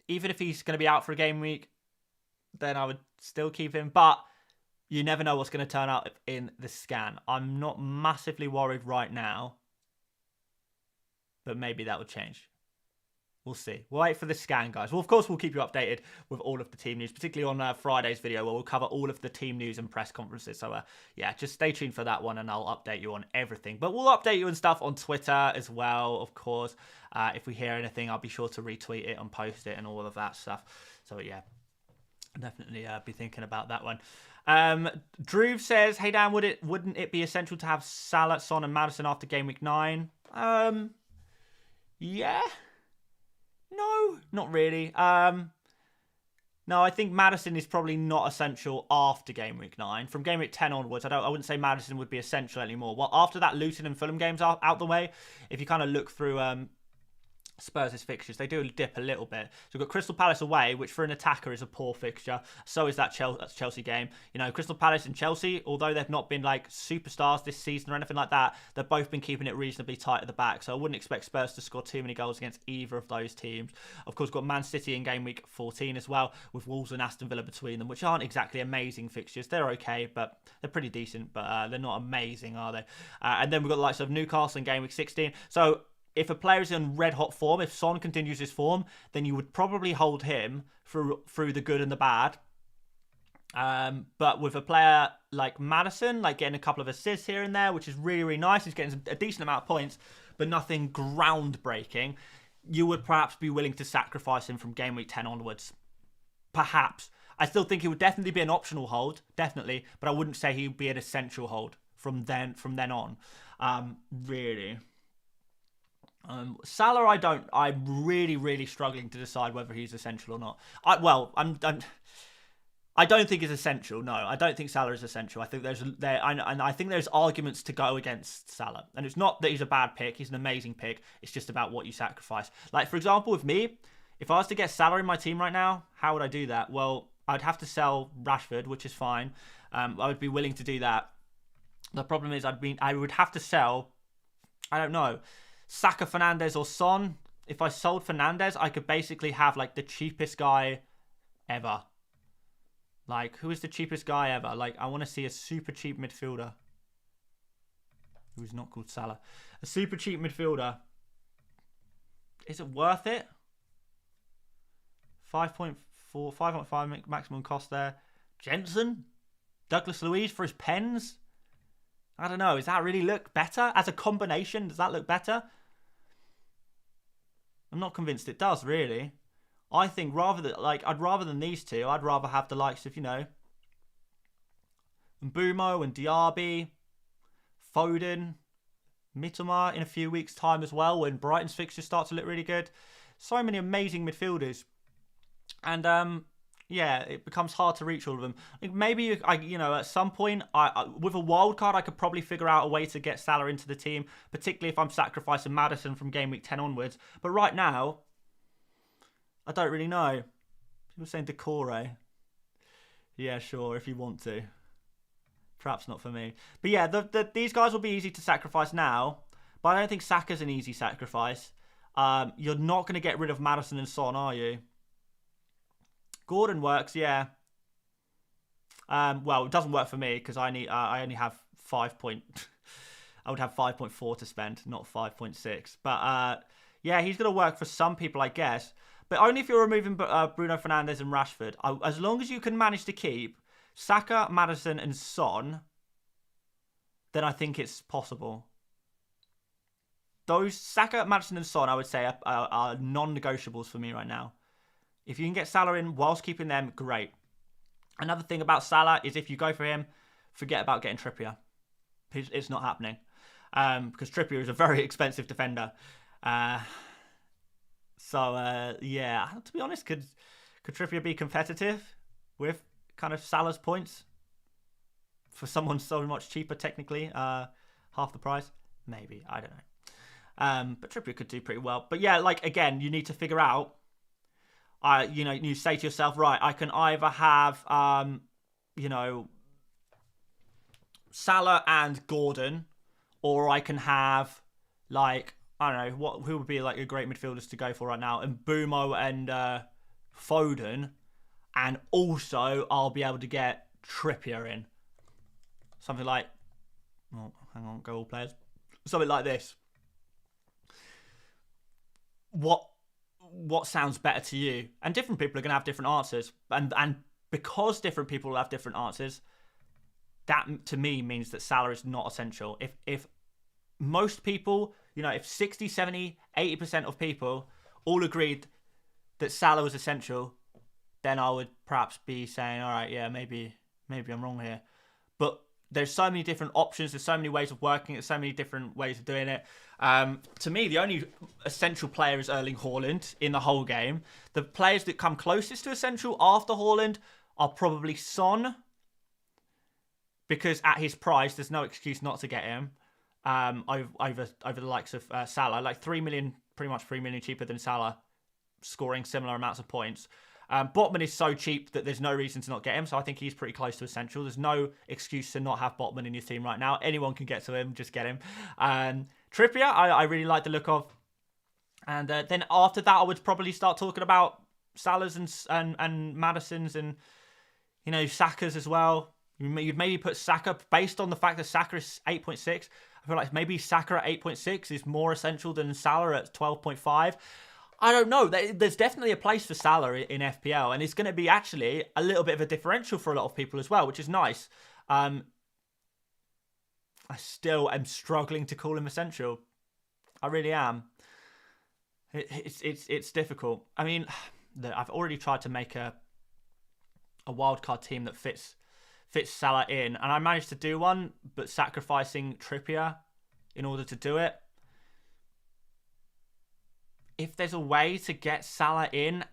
Even if he's going to be out for a game week, then I would still keep him. But you never know what's going to turn out in the scan. I'm not massively worried right now, but maybe that would change. We'll see. We'll wait for the scan, guys. Well, of course, we'll keep you updated with all of the team news, particularly on Friday's video, where we'll cover all of the team news and press conferences. So, yeah, just stay tuned for that one, and I'll update you on everything. But we'll update you and stuff on Twitter as well, of course. If we hear anything, I'll be sure to retweet it and post it and all of that stuff. So, yeah, definitely be thinking about that one. Drew says, "Hey Dan, wouldn't it be essential to have Salah, Son, and Madison after game week 9?" Yeah. No, not really. No, I think Madison is probably not essential after game week 9. From game week 10 onwards, I wouldn't say Madison would be essential anymore. Well, after that Luton and Fulham games are out the way, if you kind of look through Spurs' fixtures, they do dip a little bit. So we've got Crystal Palace away, which for an attacker is a poor fixture. So is that Chelsea game. You know, Crystal Palace and Chelsea, although they've not been like superstars this season or anything like that, they've both been keeping it reasonably tight at the back. So I wouldn't expect Spurs to score too many goals against either of those teams. Of course, we've got Man City in game week 14 as well, with Wolves and Aston Villa between them, which aren't exactly amazing fixtures. They're okay, but they're pretty decent, but they're not amazing, are they? And then we've got the likes of Newcastle in game week 16. So if a player is in red hot form, if Son continues his form, then you would probably hold him through the good and the bad. But with a player like Madison, like getting a couple of assists here and there, which is really, really nice, he's getting a decent amount of points, but nothing groundbreaking, you would perhaps be willing to sacrifice him from game week 10 onwards. Perhaps. I still think he would definitely be an optional hold, definitely, but I wouldn't say he would be an essential hold from then on. Really. Salah, I'm really, really struggling to decide whether he's essential or not. I don't think he's essential. No, I don't think Salah is essential. I think I think there's arguments to go against Salah, and it's not that he's a bad pick. He's an amazing pick. It's just about what you sacrifice. Like for example, with me, if I was to get Salah in my team right now, how would I do that? Well, I'd have to sell Rashford, which is fine. I would be willing to do that. The problem is I would have to sell, I don't know, Saka, Fernandes or Son. If I sold Fernandes, I could basically have like the cheapest guy ever. Like, who is the cheapest guy ever? Like, I want to see a super cheap midfielder who's not called Salah. A super cheap midfielder. Is it worth it? 5.5 maximum cost there. Jensen? Douglas Luiz for his pens? I don't know. Does that really look better? As a combination, does that look better? I'm not convinced it does, really. I think I'd rather than these two, I'd rather have the likes of, you know, Mbumo and Diaby, Foden, Mitoma in a few weeks' time as well, when Brighton's fixtures start to look really good. So many amazing midfielders. And, yeah, it becomes hard to reach all of them. I think maybe, at some point, with a wild card, I could probably figure out a way to get Salah into the team, particularly if I'm sacrificing Madison from game week 10 onwards. But right now, I don't really know. People are saying Decore. Yeah, sure, if you want to. Perhaps not for me. But yeah, these guys will be easy to sacrifice now, but I don't think Saka's an easy sacrifice. You're not going to get rid of Madison and Son, are you? Gordon works, yeah. Well, it doesn't work for me because I only have I would have 5.4 to spend, not 5.6. But yeah, he's going to work for some people, I guess. But only if you're removing Bruno Fernandes and Rashford. As long as you can manage to keep Saka, Madison, and Son, then I think it's possible. Those Saka, Madison, and Son, I would say, are non-negotiables for me right now. If you can get Salah in whilst keeping them, great. Another thing about Salah is if you go for him, forget about getting Trippier. It's not happening. Because Trippier is a very expensive defender. So, yeah, to be honest, could Trippier be competitive with kind of Salah's points? For someone so much cheaper, technically, half the price? Maybe, I don't know. But Trippier could do pretty well. But yeah, like, again, you need to figure out, you say to yourself, right, I can either have, Salah and Gordon, or I can have, like, I don't know, who would be, like, a great midfielders to go for right now, and Mbumo and Foden, and also I'll be able to get Trippier in. Something like, oh, hang on, go all players. Something like this. What sounds better to you? And different people are going to have different answers. And because different people will have different answers, that to me means that Salah is not essential. If most people, if 60, 70, 80% of people all agreed that Salah was essential, then I would perhaps be saying, all right, yeah, maybe Maybe I'm wrong here. But there's so many different options. There's so many ways of working. There's so many different ways of doing it. To me, the only essential player is Erling Haaland in the whole game. The players that come closest to essential after Haaland are probably Son, because at his price, there's no excuse not to get him over the likes of Salah. Like 3 million, pretty much 3 million cheaper than Salah, scoring similar amounts of points. Botman is so cheap that there's no reason to not get him, so I think he's pretty close to essential. There's no excuse to not have Botman in your team right now. Anyone can get to him, just get him. Trippier, I really like the look of. And then after that, I would probably start talking about Salah's and Madison's and, you know, Saka's as well. You'd maybe put Saka, based on the fact that Saka is 8.6. I feel like maybe Saka at 8.6 is more essential than Salah at 12.5. I don't know. There's definitely a place for Salah in FPL, and it's going to be actually a little bit of a differential for a lot of people as well, which is nice. I still am struggling to call him essential. I really am. It's difficult. I mean, I've already tried to make a wildcard team that fits Salah in, and I managed to do one, but sacrificing Trippier in order to do it. If there's a way to get Salah in,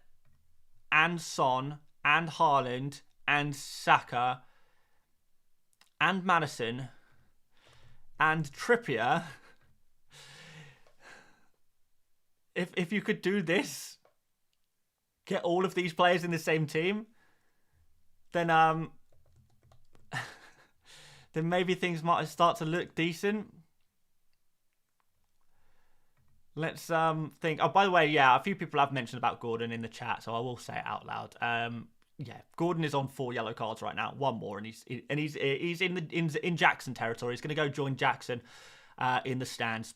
and Son, and Haaland, and Saka, and Madison, and Trippier, if you could do this, get all of these players in the same team, then then maybe things might start to look decent. Let's think. Oh, by the way, yeah, a few people have mentioned about Gordon in the chat, so I will say it out loud. Yeah, Gordon is on 4 yellow cards right now, 1 more, and he's in Jackson territory. He's going to go join Jackson in the stands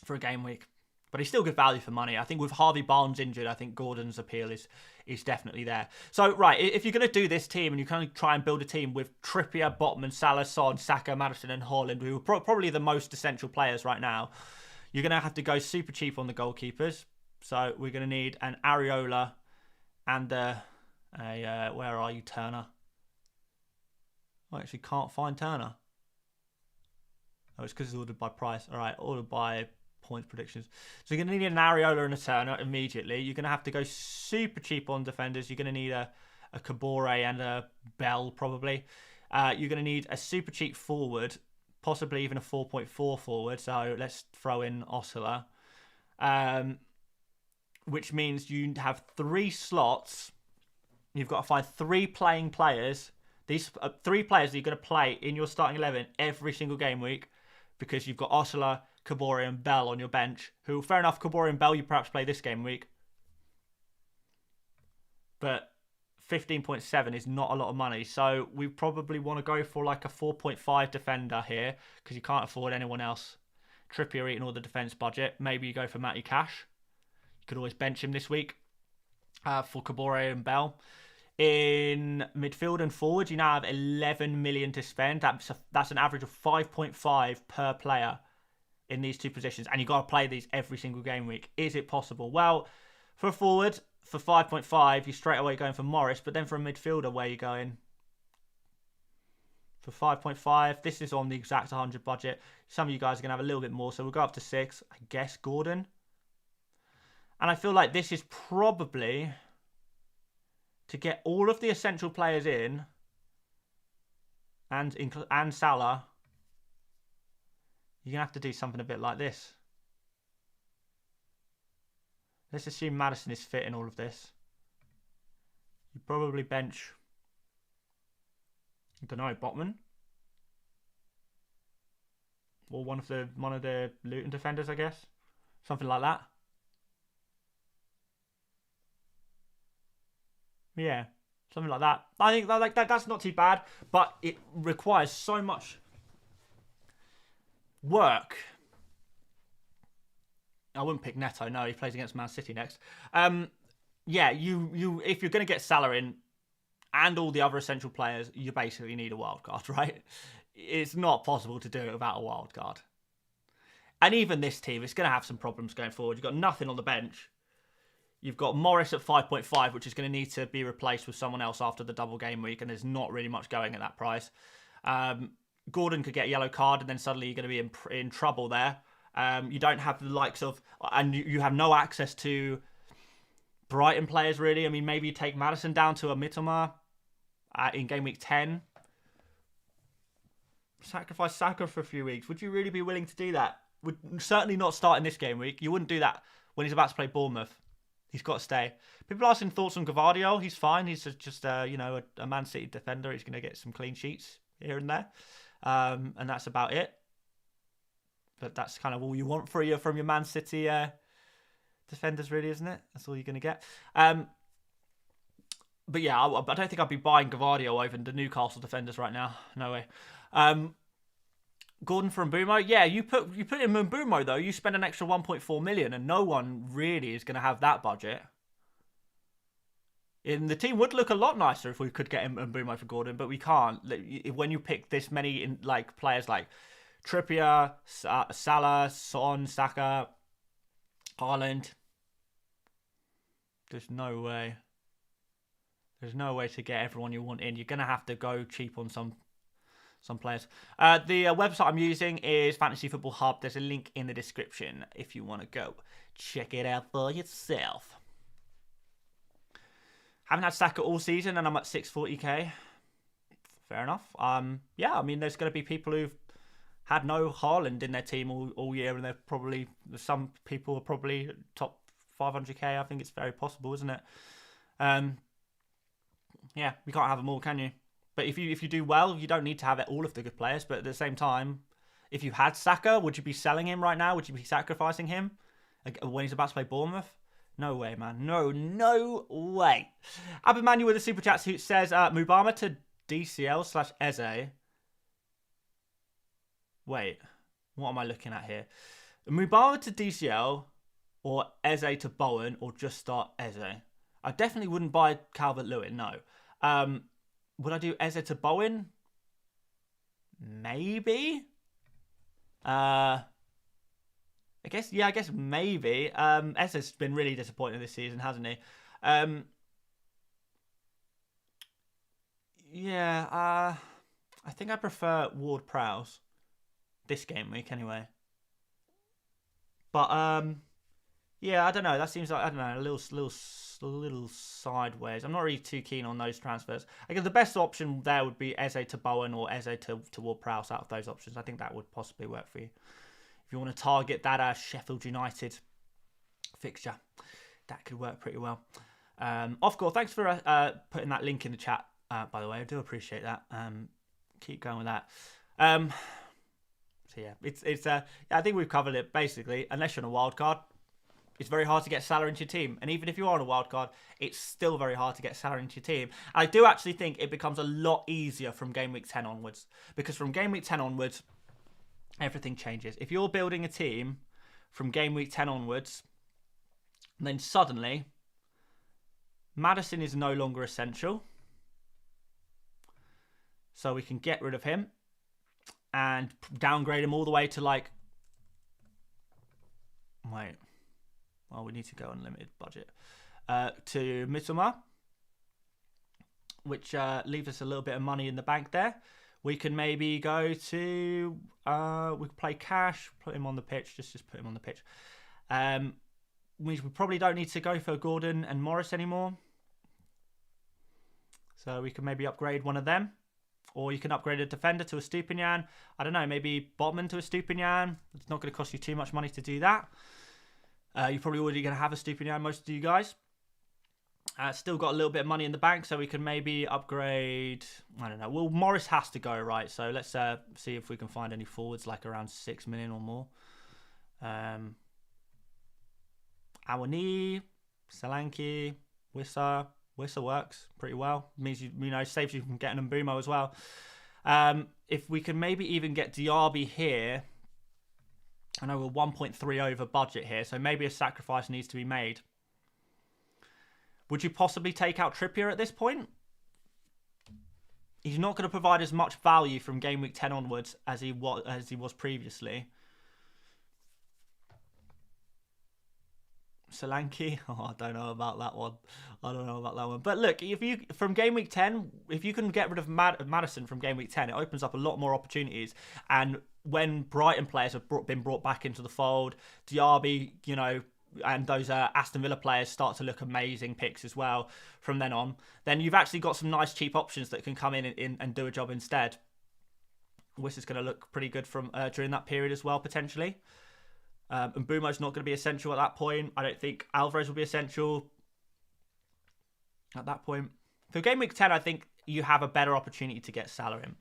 for a game week, but he's still good value for money. I think with Harvey Barnes injured, I think Gordon's appeal is definitely there. So right, if you're going to do this team and you kind of try and build a team with Trippier, Botman, Salah, Son, Saka, Madison, and Haaland, who are probably the most essential players right now, you're going to have to go super cheap on the goalkeepers. So we're going to need an Areola and where are you, Turner? I actually can't find Turner. Oh, it's because it's ordered by price. All right, ordered by points predictions. So you're going to need an Areola and a Turner immediately. You're going to have to go super cheap on defenders. You're going to need a Kabore and a Bell probably. You're going to need a super cheap forward, possibly even a 4.4 forward. So let's throw in Osler, which means you have 3 slots. You've got to find 3 playing players. These 3 players that you're going to play in your starting 11 every single game week, because you've got Osler, Kabore and Bell on your bench, who, fair enough, Kabore and Bell you perhaps play this game week. But 15.7 is not a lot of money, so we probably want to go for like a 4.5 defender here, because you can't afford anyone else. Trippier eating all the defence budget. Maybe you go for Matty Cash. You could always bench him this week for Kabore and Bell. In midfield and forward, you now have 11 million to spend. That's an average of 5.5 per player in these 2 positions, and you've got to play these every single game week. Is it possible? Well, for a forward, for 5.5, you're straight away going for Morris, but then for a midfielder, where are you going? For 5.5, this is on the exact 100 budget. Some of you guys are going to have a little bit more, so we'll go up to 6. I guess Gordon. And I feel like this is probably, to get all of the essential players in, and Salah, you're going to have to do something a bit like this. Let's assume Madison is fit in all of this. You probably bench, I don't know, Botman, or one of the Luton defenders, I guess, something like that. Yeah, something like that. I think that's not too bad, but it requires so much work. I wouldn't pick Neto. No, he plays against Man City next. Yeah, you if you're going to get Salah in and all the other essential players, you basically need a wild card, right? It's not possible to do it without a wild card. And even this team is going to have some problems going forward. You've got nothing on the bench. You've got Morris at 5.5, which is going to need to be replaced with someone else after the double game week, and there's not really much going at that price. Gordon could get a yellow card, and then suddenly you're going to be in trouble there. You don't have the likes of... And you have no access to Brighton players, really. I mean, maybe you take Madison down to a Mitoma in game week 10. Sacrifice Saka for a few weeks. Would you really be willing to do that? Would certainly not start in this game week. You wouldn't do that when he's about to play Bournemouth. He's got to stay. People asking thoughts on Gavardio. He's fine. He's just a Man City defender. He's going to get some clean sheets here and there. And that's about it. But that's kind of all you want from your Man City defenders, really, isn't it? That's all you're going to get. But yeah, I don't think I'd be buying Gavardio over the Newcastle defenders right now. No way. Gordon for Mbumo. Yeah, you put in Mbumo, though. You spend an extra 1.4 million, and no one really is going to have that budget. And the team would look a lot nicer if we could get Mbumo for Gordon, but we can't. When you pick this many players like Trippier, Salah, Son, Saka, Haaland, there's no way. There's no way to get everyone you want in. You're going to have to go cheap on some players. The website I'm using is Fantasy Football Hub. There's a link in the description if you want to go check it out for yourself. Haven't had Saka all season and I'm at 640k. Fair enough. Yeah, I mean, there's going to be people who've had no Haaland in their team all year, and they're probably, some people are probably top 500k. I think it's very possible, isn't it? Yeah, we can't have them all, can you? But if you do well, you don't need to have all of the good players. But at the same time, if you had Saka, would you be selling him right now? Would you be sacrificing him when he's about to play Bournemouth? No way, man. No way. Abemanu with a super chat who says Mubama to DCL/Eze. Wait, what am I looking at here? Mubama to DCL or Eze to Bowen, or just start Eze? I definitely wouldn't buy Calvert-Lewin, no. Would I do Eze to Bowen? Maybe. I guess maybe. Eze's been really disappointing this season, hasn't he? I think I prefer Ward-Prowse this game week anyway. But yeah, I don't know. That seems like, I don't know, a little sideways. I'm not really too keen on those transfers. I guess the best option there would be Eze to Bowen or Eze to Ward-Prowse out of those options. I think that would possibly work for you. If you want to target that Sheffield United fixture, that could work pretty well. Offcore, thanks for putting that link in the chat, by the way. I do appreciate that. Keep going with that. So yeah, I think we've covered it basically. Unless you're on a wild card, it's very hard to get Salah into your team. And even if you are on a wild card, it's still very hard to get Salah into your team. I do actually think it becomes a lot easier from game week 10 onwards. Because from game week 10 onwards, everything changes. If you're building a team from game week 10 onwards, then suddenly Madison is no longer essential. So we can get rid of him and downgrade him all the way to like... Wait. Well, we need to go unlimited budget. To Mitoma, which leaves us a little bit of money in the bank there. We can maybe go to... we can play cash, put him on the pitch, just put him on the pitch. We probably don't need to go for Gordon and Morris anymore. So we can maybe upgrade one of them. Or you can upgrade a defender to a Stupinian. I don't know, maybe Botman to a Stupinian. It's not going to cost you too much money to do that. You're probably already going to have a Stupinian, most of you guys. Still got a little bit of money in the bank, so we can maybe upgrade... I don't know. Well, Morris has to go, right? So let's see if we can find any forwards, like around 6 million or more. Awani, Solanke, Wissa. Wissa works pretty well. Means saves you from getting Mbumo as well. If we can maybe even get Diaby here... I know we're 1.3 over budget here, so maybe a sacrifice needs to be made. Would you possibly take out Trippier at this point? He's not going to provide as much value from game week 10 onwards as he was previously. Solanke. Oh, I don't know about that one. But look, if you from game week 10, if you can get rid of Madison from game week 10, it opens up a lot more opportunities. And when Brighton players have been brought back into the fold, Diaby, and those Aston Villa players start to look amazing picks as well from then on, then you've actually got some nice cheap options that can come in and do a job instead. Wiss is going to look pretty good from during that period as well, potentially. And Bumo's not going to be essential at that point. I don't think Alvarez will be essential at that point. For game week 10, I think you have a better opportunity to get Salah in.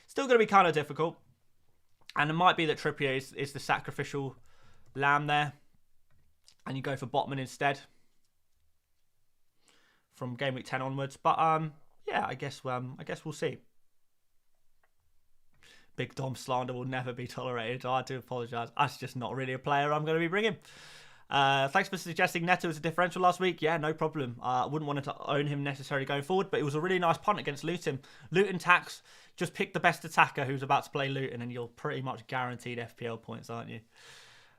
Still going to be kind of difficult. And it might be that Trippier is the sacrificial lamb there. And you go for Botman instead from game week 10 onwards. But yeah, I guess we'll see. Big Dom slander will never be tolerated. I do apologise. That's just not really a player I'm going to be bringing. Thanks for suggesting Neto as a differential last week. Yeah, no problem. I wouldn't want to own him necessarily going forward, but it was a really nice punt against Luton. Luton tax, just pick the best attacker who's about to play Luton and you're pretty much guaranteed FPL points, aren't you?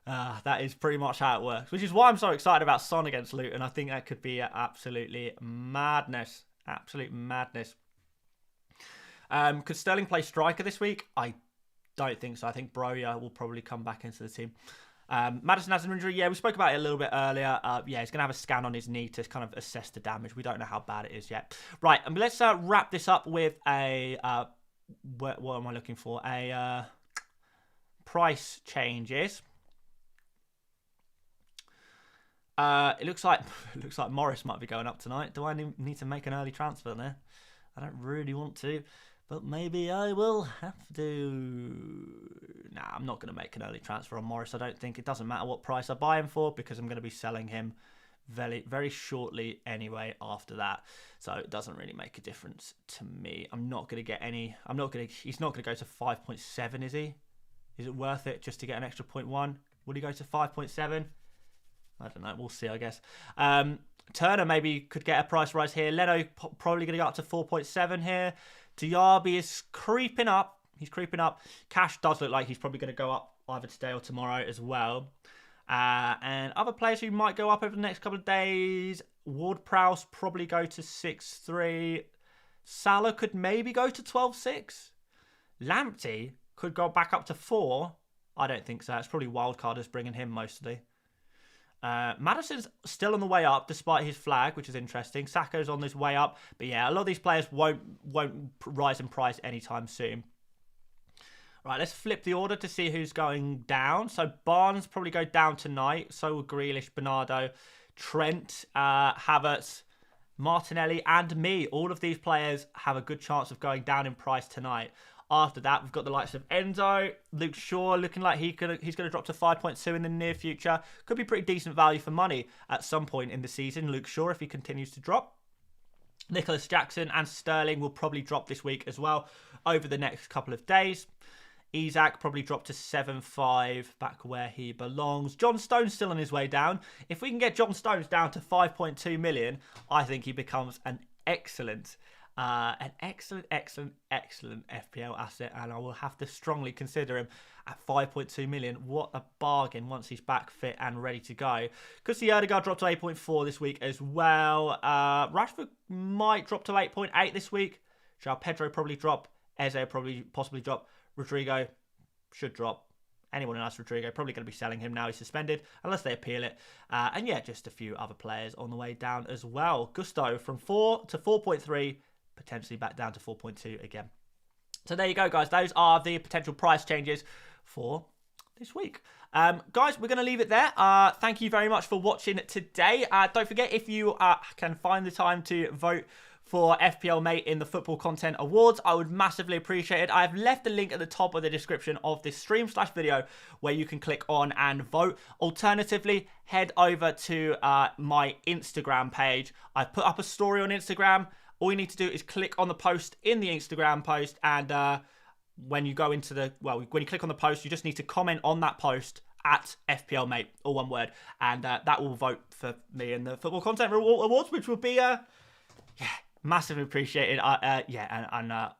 That is pretty much how it works, which is why I'm so excited about Son against Luton. I think that could be absolutely madness. Absolute madness. Could Sterling play striker this week? I don't think so. I think Broja will probably come back into the team. Madison has an injury. Yeah, we spoke about it a little bit earlier. Yeah, he's going to have a scan on his knee to kind of assess the damage. We don't know how bad it is yet. Right, and let's wrap this up with a... what am I looking for? A price changes. It looks like Morris might be going up tonight. Do I need to make an early transfer there? I don't really want to, but maybe I will have to. Nah, I'm not going to make an early transfer on Morris. I don't think it doesn't matter what price I buy him for because I'm going to be selling him very, very shortly anyway after that. So it doesn't really make a difference to me. I'm not going to get any. He's not going to go to 5.7, is he? Is it worth it just to get an extra 0.1? Would he go to 5.7? I don't know. We'll see, I guess. Turner maybe could get a price rise here. Leno probably going to go up to 4.7 here. Diaby is creeping up. He's creeping up. Cash does look like he's probably going to go up either today or tomorrow as well. And other players who might go up over the next couple of days. Ward-Prowse probably go to 6.3. Salah could maybe go to 12.6. Lamptey could go back up to 4. I don't think so. It's probably wildcarders bringing him mostly. Madison's still on the way up despite his flag, which is interesting. Saka's on his way up, but yeah, a lot of these players won't rise in price anytime soon. Right, let's flip the order to see who's going down. So Barnes probably go down tonight. So will Grealish, Bernardo, Trent, Havertz, Martinelli, and me. All of these players have a good chance of going down in price tonight. After that, we've got the likes of Enzo, Luke Shaw, looking like he's going to drop to 5.2 in the near future. Could be pretty decent value for money at some point in the season, Luke Shaw, if he continues to drop. Nicholas Jackson and Sterling will probably drop this week as well over the next couple of days. Isak probably dropped to 7.5, back where he belongs. John Stone's still on his way down. If we can get John Stones down to 5.2 million, I think he becomes an excellent FPL asset, and I will have to strongly consider him at 5.2 million. What a bargain once he's back fit and ready to go. Because the Erdegaard dropped to 8.4 this week as well. Rashford might drop to 8.8 this week. João Pedro probably drop. Eze possibly drop. Rodrigo should drop. Anyone else, Rodrigo, probably going to be selling him now he's suspended, unless they appeal it. And yeah, just a few other players on the way down as well. Gusto from 4 to 4.3, potentially back down to 4.2 again. So there you go, guys. Those are the potential price changes for this week. Guys, we're going to leave it there. Thank you very much for watching today. Don't forget, if you can find the time to vote for FPL Mate in the Football Content Awards, I would massively appreciate it. I've left a link at the top of the description of this stream/video where you can click on and vote. Alternatively, head over to my Instagram page. I've put up a story on Instagram. All you need to do is click on the post in the Instagram post, and when you go into when you click on the post, you just need to comment on that post at FPL Mate, all one word, and that will vote for me in the Football Content Awards, which will be massively appreciated. I don't know.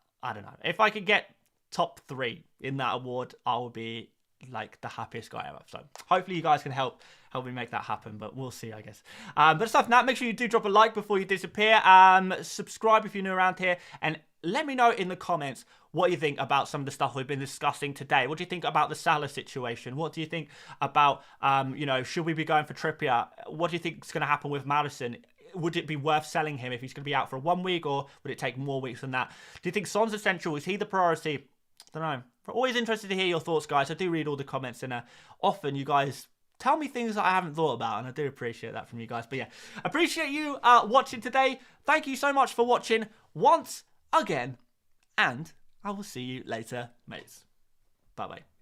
If I could get top 3 in that award, I would be like the happiest guy ever. So hopefully you guys can help me make that happen, but we'll see, I guess. But aside from that, make sure you do drop a like before you disappear. Subscribe if you're new around here, and let me know in the comments what you think about some of the stuff we've been discussing today. What do you think about the Salah situation? What do you think about, should we be going for Trippier? What do you think is going to happen with Madison? Would it be worth selling him if he's going to be out for 1 week, or would it take more weeks than that? Do you think Son's essential? Is he the priority? I don't know. I'm always interested to hear your thoughts, guys. I do read all the comments, and often you guys tell me things that I haven't thought about, and I do appreciate that from you guys. But yeah, appreciate you watching today. Thank you so much for watching once again, and I will see you later, mates. Bye-bye.